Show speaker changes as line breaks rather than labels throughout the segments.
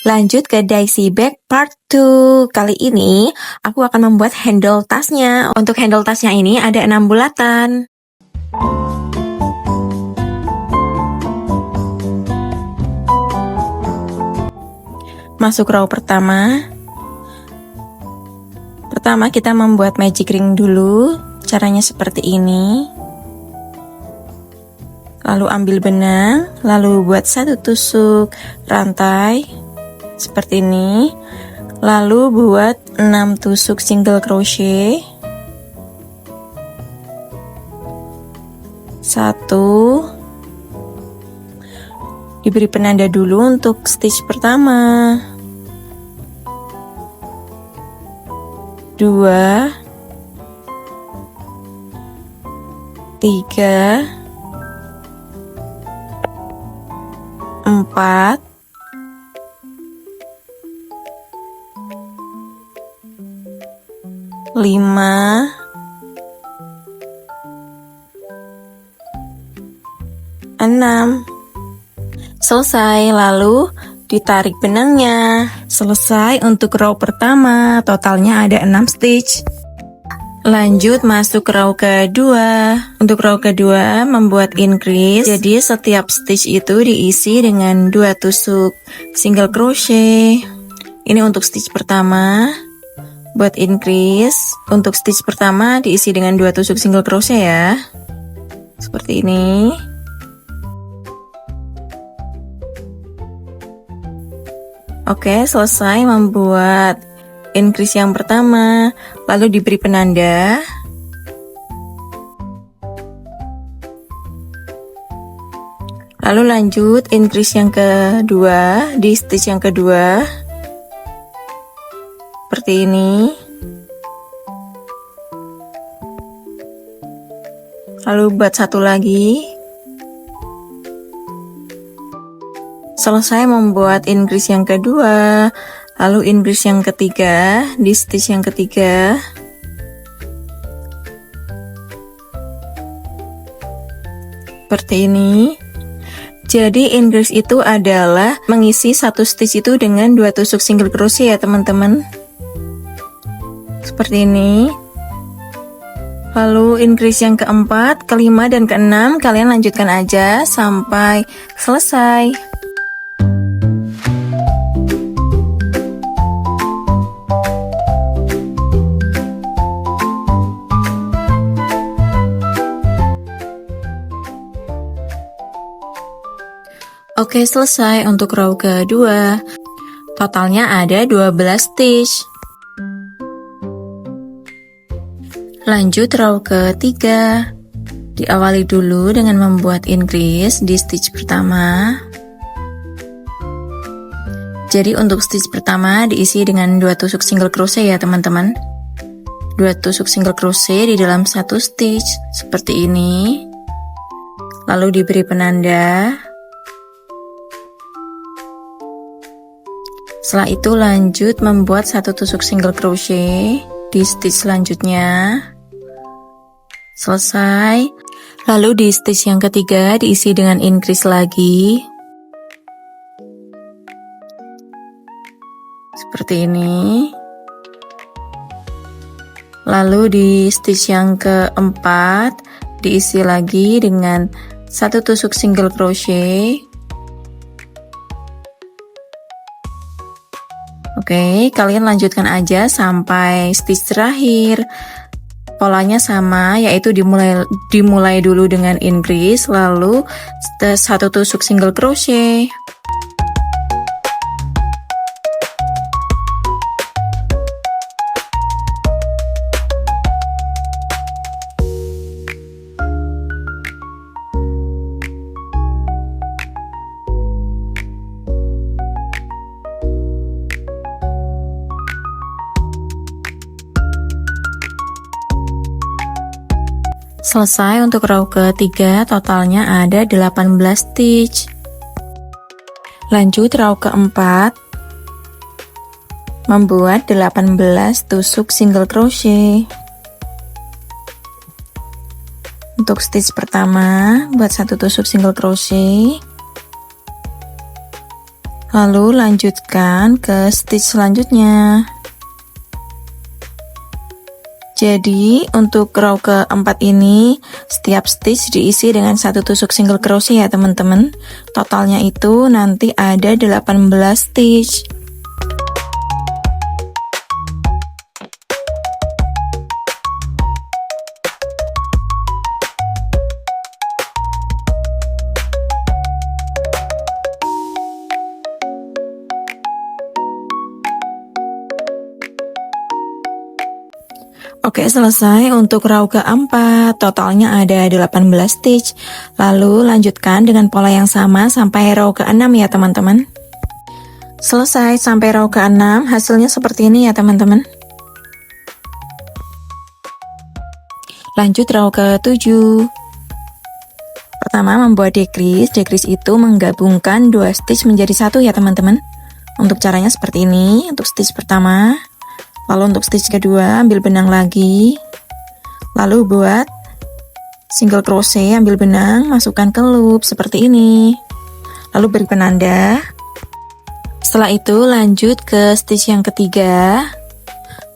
Lanjut ke Dicey Bag Part 2. Kali ini aku akan membuat handle tasnya. Untuk handle tasnya ini ada 6 bulatan. Masuk row pertama. Pertama kita membuat magic ring dulu. Caranya seperti ini. Lalu ambil benang, lalu buat satu tusuk rantai seperti ini. Lalu buat 6 tusuk single crochet. 1. Diberi penanda dulu untuk stitch pertama. 2. 3. 4. 5. 6. Selesai, lalu ditarik benangnya. Selesai untuk row pertama, totalnya ada 6 stitch. Lanjut masuk row kedua. Untuk row kedua membuat increase. Jadi setiap stitch itu diisi dengan 2 tusuk single crochet. Ini untuk stitch pertama. Buat increase, untuk stitch pertama diisi dengan 2 tusuk single crochet ya. Seperti ini. Oke, selesai membuat increase yang pertama, lalu diberi penanda. Lalu lanjut increase yang kedua di stitch yang kedua. Seperti ini. Lalu buat satu lagi. Selesai membuat increase yang kedua, lalu increase yang ketiga di stitch yang ketiga. Seperti ini. Jadi increase itu adalah mengisi satu stitch itu dengan 2 tusuk single crochet ya teman-teman. Seperti ini. Lalu increase yang keempat, kelima, dan keenam kalian lanjutkan aja sampai selesai. Oke, selesai untuk row kedua. Totalnya ada 12 stitch. Lanjut row ketiga. Diawali dulu dengan membuat increase di stitch pertama. Jadi untuk stitch pertama diisi dengan 2 tusuk single crochet ya teman-teman. 2 tusuk single crochet di dalam satu stitch seperti ini. Lalu diberi penanda. Setelah itu lanjut membuat 1 tusuk single crochet di stitch selanjutnya. Selesai. Lalu di stitch yang ketiga diisi dengan increase lagi. Seperti ini. Lalu di stitch yang keempat diisi lagi dengan 1 tusuk single crochet. Oke, kalian lanjutkan aja sampai stitch terakhir. Polanya sama, yaitu dimulai dulu dengan increase, lalu 1 tusuk single crochet. Selesai untuk row ketiga, totalnya ada 18 stitch. Lanjut row keempat. Membuat 18 tusuk single crochet. Untuk stitch pertama, buat 1 tusuk single crochet. Lalu lanjutkan ke stitch selanjutnya. Jadi untuk row keempat ini setiap stitch diisi dengan satu tusuk single crochet ya teman-teman. Totalnya itu nanti ada 18 stitch. Oke, selesai untuk row keempat, totalnya ada 18 stitch. Lalu lanjutkan dengan pola yang sama sampai row ke-6 ya teman-teman. Selesai sampai row ke-6, hasilnya seperti ini ya teman-teman. Lanjut row ke-7. Pertama membuat decrease. Decrease itu menggabungkan 2 stitch menjadi satu ya teman-teman. Untuk caranya seperti ini, untuk stitch pertama. Lalu untuk stitch kedua, ambil benang lagi. Lalu buat single crochet, ambil benang, masukkan ke loop seperti ini. Lalu beri penanda. Setelah itu lanjut ke stitch yang ketiga.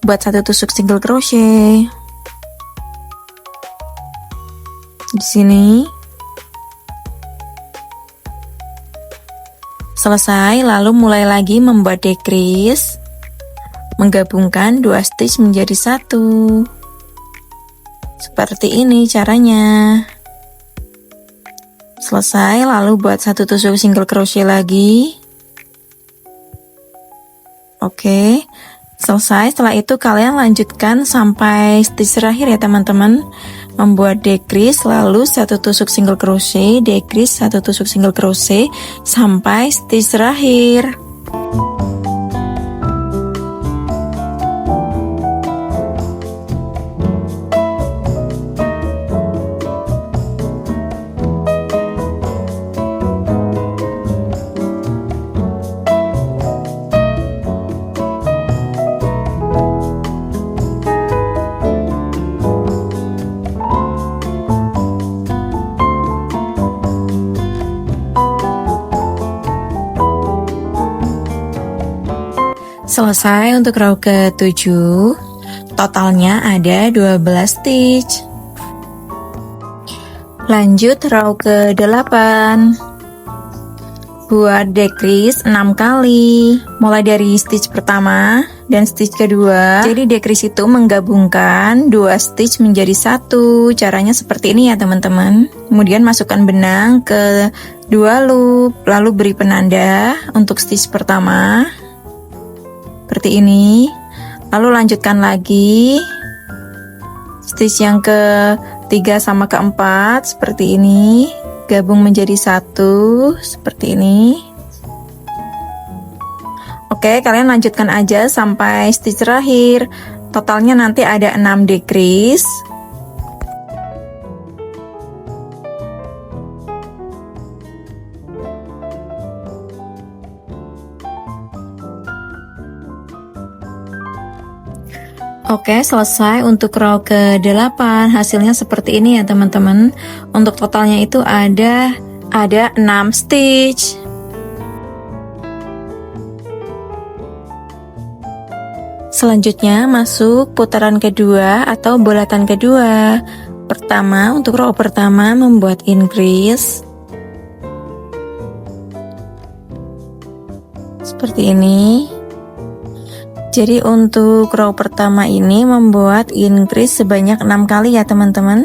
Buat satu tusuk single crochet. Di sini. Selesai, lalu mulai lagi membuat decrease. Menggabungkan 2 stitch menjadi satu. Seperti ini caranya. Selesai, lalu buat satu tusuk single crochet lagi. Oke, selesai. Setelah itu kalian lanjutkan sampai stitch terakhir ya teman-teman. Membuat decrease, lalu satu tusuk single crochet, decrease, satu tusuk single crochet sampai stitch terakhir. Selesai untuk row ke-7, totalnya ada 12 stitch. Lanjut row ke-8. Buat decrease 6 kali, mulai dari stitch pertama dan stitch kedua. Jadi decrease itu menggabungkan 2 stitch menjadi satu. Caranya seperti ini ya teman-teman. Kemudian masukkan benang ke 2 loop, lalu beri penanda untuk stitch pertama. Seperti ini. Lalu lanjutkan lagi stitch yang ke-3 sama ke-4 seperti ini, gabung menjadi satu seperti ini. Oke, kalian lanjutkan aja sampai stitch terakhir. Totalnya nanti ada 6 decrease. Oke, selesai untuk row ke-8. Hasilnya seperti ini ya teman-teman. Untuk totalnya itu ada 6 stitch. Selanjutnya masuk putaran kedua atau bulatan kedua. Pertama, untuk row pertama membuat increase. Seperti ini. Jadi untuk row pertama ini membuat increase sebanyak 6 kali ya teman-teman.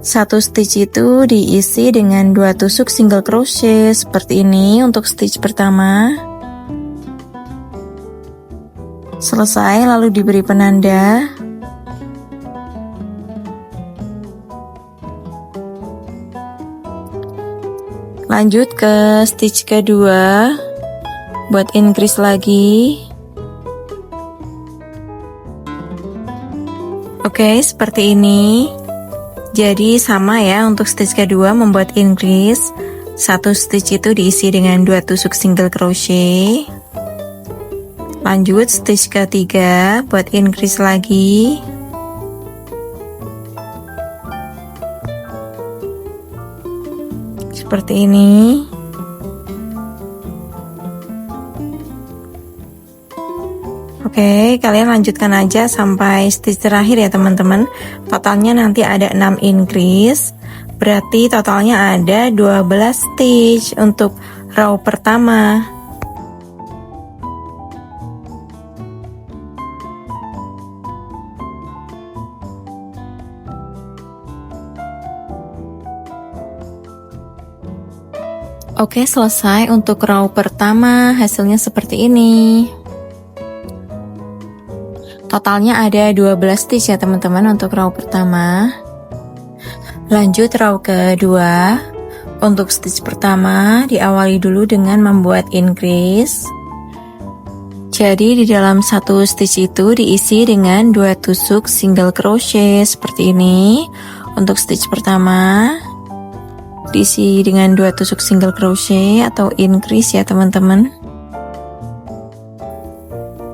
Satu stitch itu diisi dengan 2 tusuk single crochet seperti ini untuk stitch pertama. Selesai, lalu diberi penanda. Lanjut ke stitch kedua. Buat increase lagi. Oke, seperti ini. Jadi sama ya untuk stitch kedua membuat increase. Satu stitch itu diisi dengan 2 tusuk single crochet. Lanjut stitch ketiga buat increase lagi. Seperti ini. Oke, kalian lanjutkan aja sampai stitch terakhir ya teman-teman. Totalnya nanti ada 6 increase. Berarti totalnya ada 12 stitch untuk row pertama. Oke, selesai untuk row pertama. Hasilnya seperti ini. Totalnya ada 12 stitch ya teman-teman untuk row pertama. Lanjut row kedua. Untuk stitch pertama diawali dulu dengan membuat increase. Jadi di dalam satu stitch itu diisi dengan 2 tusuk single crochet seperti ini. Untuk stitch pertama diisi dengan 2 tusuk single crochet atau increase ya teman-teman.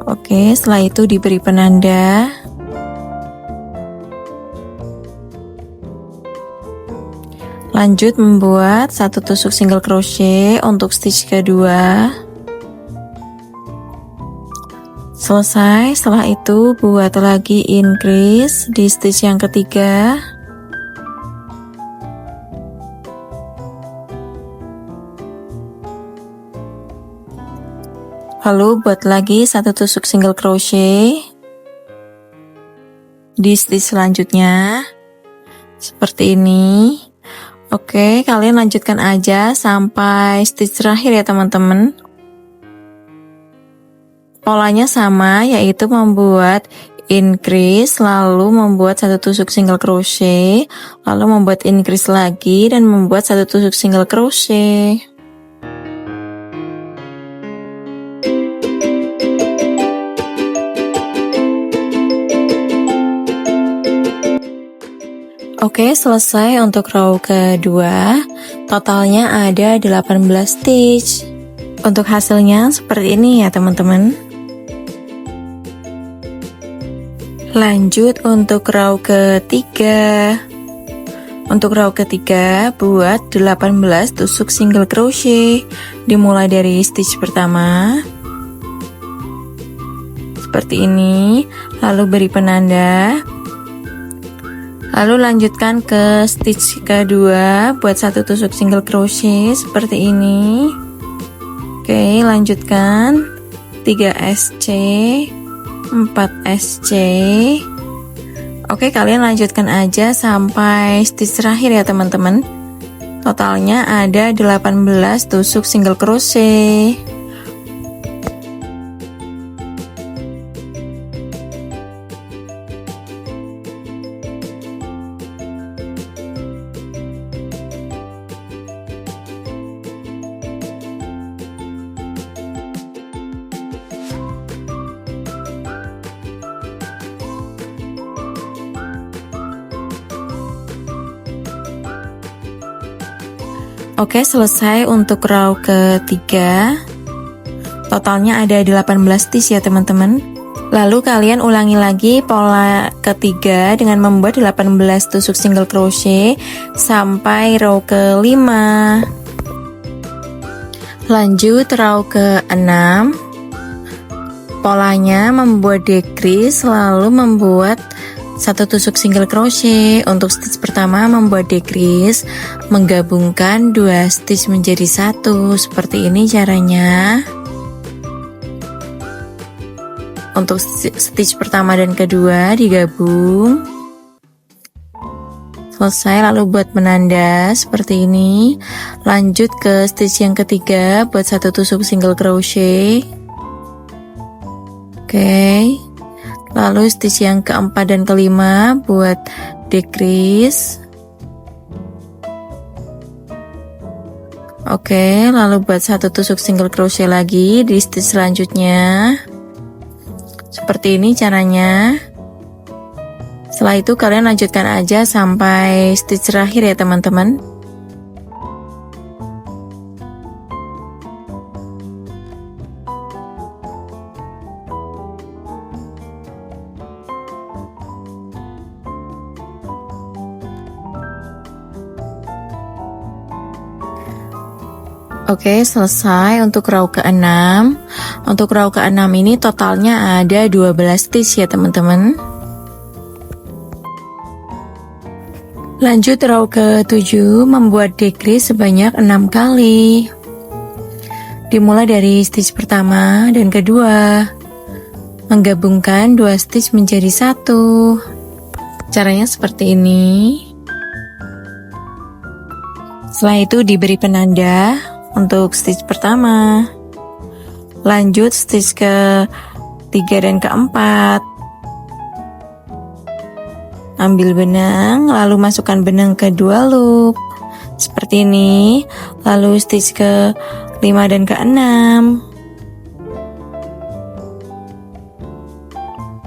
Oke, setelah itu diberi penanda. Lanjut membuat 1 tusuk single crochet untuk stitch kedua. Selesai, setelah itu buat lagi increase di stitch yang ketiga. Lalu buat lagi 1 tusuk single crochet di stitch selanjutnya seperti ini. Oke, kalian lanjutkan aja sampai stitch terakhir ya teman-teman. Polanya sama, yaitu membuat increase, lalu membuat 1 tusuk single crochet, lalu membuat increase lagi dan membuat 1 tusuk single crochet. Oke, selesai untuk row kedua. Totalnya ada 18 stitch. Untuk hasilnya seperti ini ya teman-teman. Lanjut untuk row ketiga. Untuk row ketiga buat 18 tusuk single crochet. Dimulai dari stitch pertama seperti ini, lalu beri penanda. Lalu lanjutkan ke stitch kedua, buat 1 tusuk single crochet seperti ini. Oke, lanjutkan 3 SC, 4 SC. Oke, kalian lanjutkan aja sampai stitch terakhir ya teman-teman. Totalnya ada 18 tusuk single crochet. Oke, selesai untuk row ketiga. Totalnya ada 18 stitch ya teman-teman. Lalu kalian ulangi lagi pola ketiga dengan membuat 18 tusuk single crochet sampai row kelima. Lanjut row ke-6. Polanya membuat decrease lalu membuat 1 tusuk single crochet. Untuk stitch pertama membuat decrease, menggabungkan 2 stitch menjadi 1. Seperti ini caranya. Untuk stitch pertama dan kedua digabung. Selesai, lalu buat penanda seperti ini. Lanjut ke stitch yang ketiga, buat 1 tusuk single crochet. Oke. Lalu stitch yang keempat dan kelima buat decrease. Oke, lalu buat 1 tusuk single crochet lagi di stitch selanjutnya. Seperti ini caranya. Setelah itu kalian lanjutkan aja sampai stitch terakhir ya teman-teman. Oke, selesai untuk row ke-6. Untuk row ke-6 ini totalnya ada 12 stitch ya teman-teman. Lanjut row ke-7, membuat decrease sebanyak 6 kali. Dimulai dari stitch pertama dan kedua. Menggabungkan 2 stitch menjadi 1. Caranya seperti ini. Setelah itu diberi penanda untuk stitch pertama. Lanjut stitch ke-3 dan ke-4. Ambil benang, lalu masukkan benang ke 2 loop seperti ini. Lalu stitch ke-5 dan ke-6.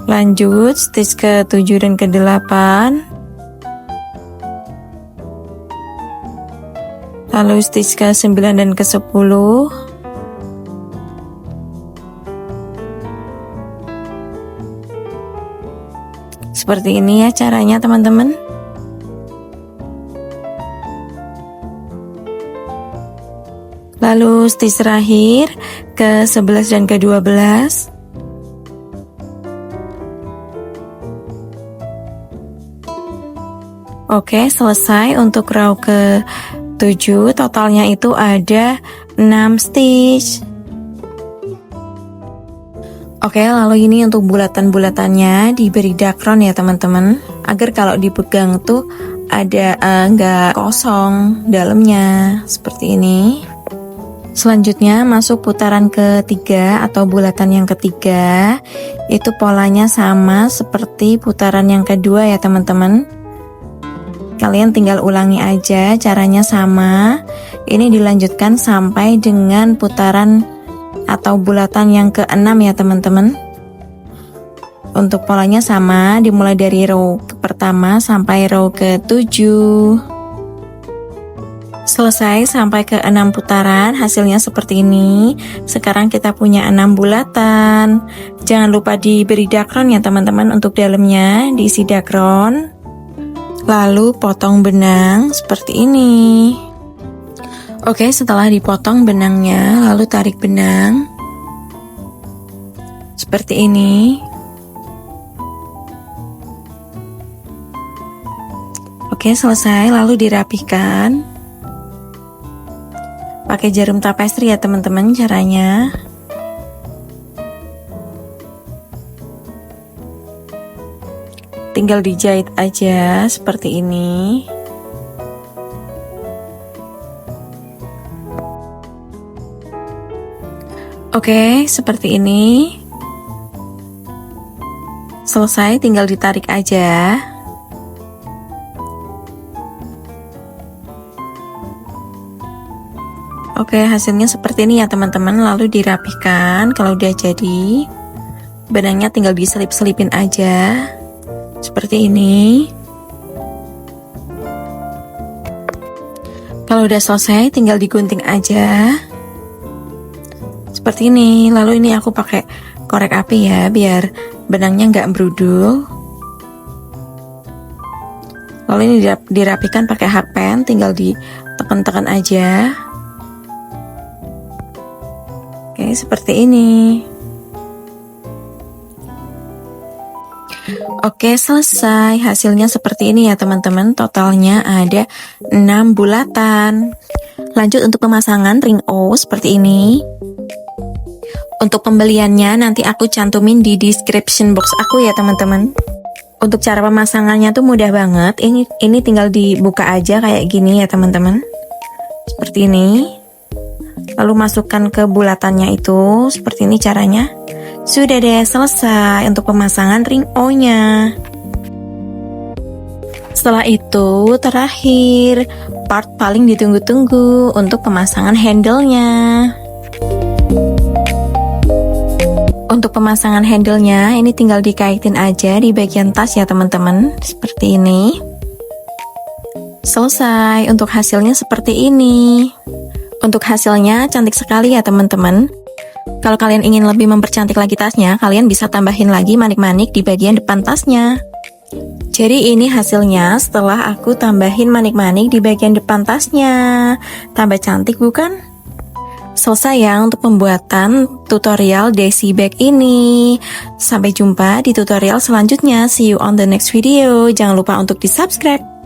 Lanjut stitch ke-7 dan ke-8. Lalu stitch ke-9 dan ke-10. Seperti ini ya caranya teman-teman. Lalu stitch terakhir ke-11 dan ke-12. Oke, selesai untuk row ke-7. Totalnya itu ada 6 stitch. Oke, lalu ini untuk bulatan-bulatannya diberi dakron ya teman-teman, agar kalau dipegang tuh ada nggak kosong dalamnya seperti ini. Selanjutnya masuk putaran ketiga atau bulatan yang ketiga. Itu polanya sama seperti putaran yang kedua ya teman-teman. Kalian tinggal ulangi aja, caranya sama. Ini dilanjutkan sampai dengan putaran atau bulatan yang ke-6 ya teman-teman. Untuk polanya sama, dimulai dari row pertama sampai row ke-7. Selesai sampai ke 6 putaran, hasilnya seperti ini. Sekarang kita punya 6 bulatan. Jangan lupa diberi dakron ya teman-teman. Untuk dalamnya diisi dakron. Lalu potong benang seperti ini. Oke, setelah dipotong benangnya, lalu tarik benang seperti ini. Oke, selesai, lalu dirapihkan pakai jarum tapestri ya teman-teman caranya. Tinggal dijahit aja seperti ini. Oke, seperti ini. Selesai, tinggal ditarik aja. Oke, hasilnya seperti ini ya teman-teman. Lalu dirapihkan. Kalau udah jadi, benangnya tinggal diselip-selipin aja. Seperti ini. Kalau udah selesai, tinggal digunting aja. Seperti ini. Lalu ini aku pakai korek api ya, biar benangnya nggak berudul. Lalu ini dirapikan pakai hakpen, tinggal ditekan-tekan aja. Oke, seperti ini. Oke, selesai. Hasilnya seperti ini ya teman-teman. Totalnya ada 6 bulatan. Lanjut untuk pemasangan ring O seperti ini. Untuk pembeliannya nanti aku cantumin di description box aku ya teman-teman. Untuk cara pemasangannya tuh mudah banget. Ini tinggal dibuka aja kayak gini ya teman-teman. Seperti ini. Lalu masukkan ke bulatannya itu. Seperti ini caranya. Sudah deh, selesai untuk pemasangan ring O-nya. Setelah itu terakhir part paling ditunggu-tunggu untuk pemasangan handle-nya. Untuk pemasangan handle-nya ini tinggal dikaitin aja di bagian tas ya teman-teman, seperti ini. Selesai, untuk hasilnya seperti ini. Untuk hasilnya cantik sekali ya teman-teman. Kalau kalian ingin lebih mempercantik lagi tasnya, kalian bisa tambahin lagi manik-manik di bagian depan tasnya. Jadi ini hasilnya setelah aku tambahin manik-manik di bagian depan tasnya. Tambah cantik bukan? Selesai ya untuk pembuatan tutorial Daisy bag ini. Sampai jumpa di tutorial selanjutnya. See you on the next video. Jangan lupa untuk di subscribe.